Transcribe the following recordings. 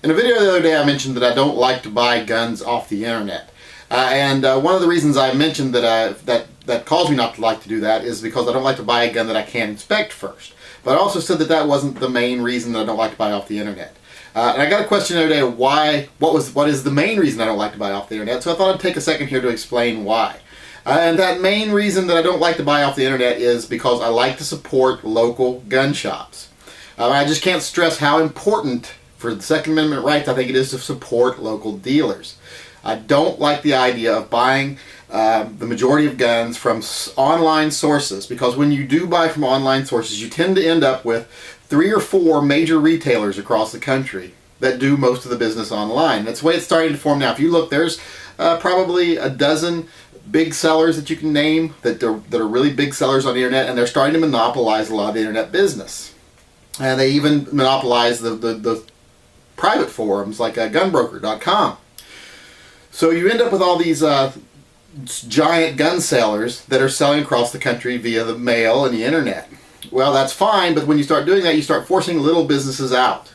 In a video the other day I mentioned that I don't like to buy guns off the internet. One of the reasons I mentioned that caused me not to like to do that is because I don't like to buy a gun that I can't inspect first. But I also said that that wasn't the main reason that I don't like to buy off the internet. And I got a question the other day, what is the main reason I don't like to buy off the internet? So I thought I'd take a second here to explain why. And that main reason that I don't like to buy off the internet is because I like to support local gun shops. I just can't stress how important for the Second Amendment rights I think it is to support local dealers. I don't like the idea of buying the majority of guns from online sources, because when you do buy from online sources you tend to end up with 3 or 4 major retailers across the country that do most of the business online. That's the way it's starting to form now. If you look, there's probably a dozen big sellers that you can name that are really big sellers on the internet, and they're starting to monopolize a lot of the internet business. And they even monopolize the private forums like gunbroker.com. So you end up with all these giant gun sellers that are selling across the country via the mail and the internet. Well, that's fine, but when you start doing that, you start forcing little businesses out.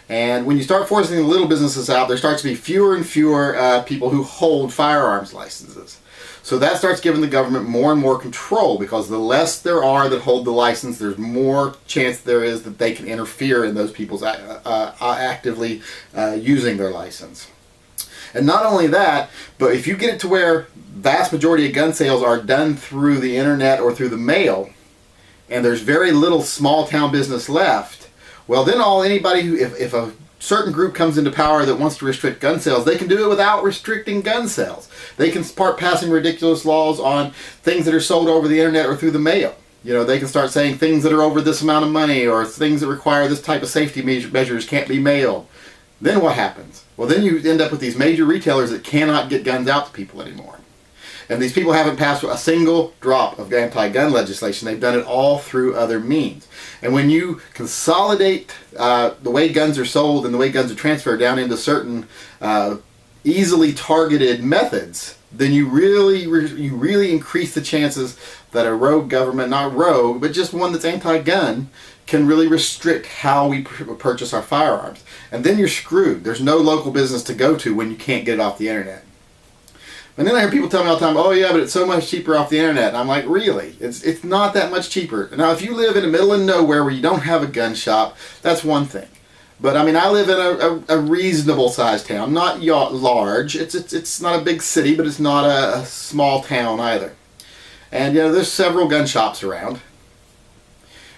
And when you start forcing the little businesses out, there starts to be fewer and fewer people who hold firearms licenses. So that starts giving the government more and more control, because the less there are that hold the license, there's more chance there is that they can interfere in those people's actively using their license. And not only that, but if you get it to where vast majority of gun sales are done through the internet or through the mail, and there's very little small town business left, well then anybody who, if a certain group comes into power that wants to restrict gun sales, they can do it without restricting gun sales. They can start passing ridiculous laws on things that are sold over the internet or through the mail. You know, they can start saying things that are over this amount of money or things that require this type of safety measures can't be mailed. Then what happens? Well, then you end up with these major retailers that cannot get guns out to people anymore. And these people haven't passed a single drop of anti-gun legislation. They've done it all through other means. And when you consolidate the way guns are sold and the way guns are transferred down into certain easily targeted methods, then you really increase the chances that a rogue government, not rogue, but just one that's anti-gun, can really restrict how we purchase our firearms. And then you're screwed. There's no local business to go to when you can't get it off the internet. And then I hear people tell me all the time, oh yeah, but it's so much cheaper off the internet. And I'm like, really? It's not that much cheaper. Now, if you live in the middle of nowhere where you don't have a gun shop, that's one thing. But I mean, I live in a reasonable sized town, not large. It's not a big city, but it's not a small town either. And you know, there's several gun shops around.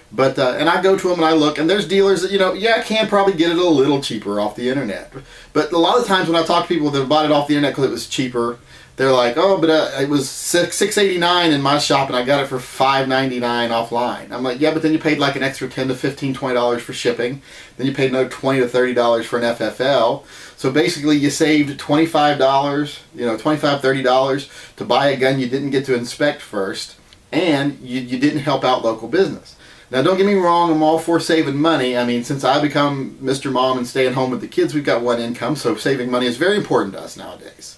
But and I go to them and I look, and there's dealers that, you know, yeah, can probably get it a little cheaper off the internet. But a lot of times when I talk to people that have bought it off the internet because it was cheaper, they're like, oh, but it was $6.89 in my shop and I got it for $5.99 offline. I'm like, yeah, but then you paid like an extra $10 to $15, $20 for shipping. Then you paid another $20 to $30 for an FFL. So basically you saved $25, you know, $25, $30 to buy a gun you didn't get to inspect first, and you didn't help out local business. Now, don't get me wrong, I'm all for saving money. I mean, since I become Mr. Mom and staying home with the kids, we've got one income, so saving money is very important to us nowadays.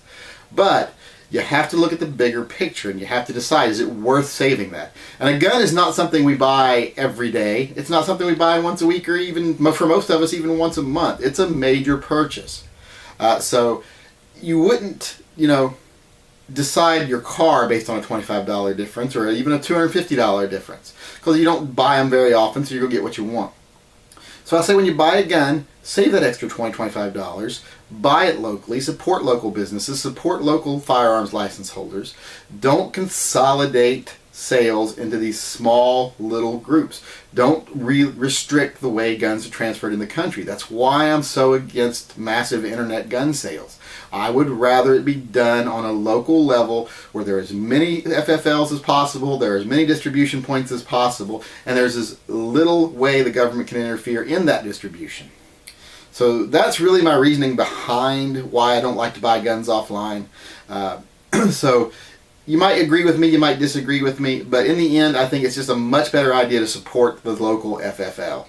But you have to look at the bigger picture, and you have to decide, is it worth saving that? And a gun is not something we buy every day. It's not something we buy once a week, or even, for most of us, even once a month. It's a major purchase. So you wouldn't, you know, decide your car based on a $25 difference or even a $250 difference, because you don't buy them very often, so you're going to get what you want. So I say, when you buy a gun, save that extra $20, $25, buy it locally, support local businesses, support local firearms license holders. Don't consolidate sales into these small little groups. Don't restrict the way guns are transferred in the country. That's why I'm so against massive internet gun sales. I would rather it be done on a local level where there are as many FFLs as possible, there are as many distribution points as possible, and there's as little way the government can interfere in that distribution. So that's really my reasoning behind why I don't like to buy guns offline. So you might agree with me, you might disagree with me, but in the end, I think it's just a much better idea to support the local FFL.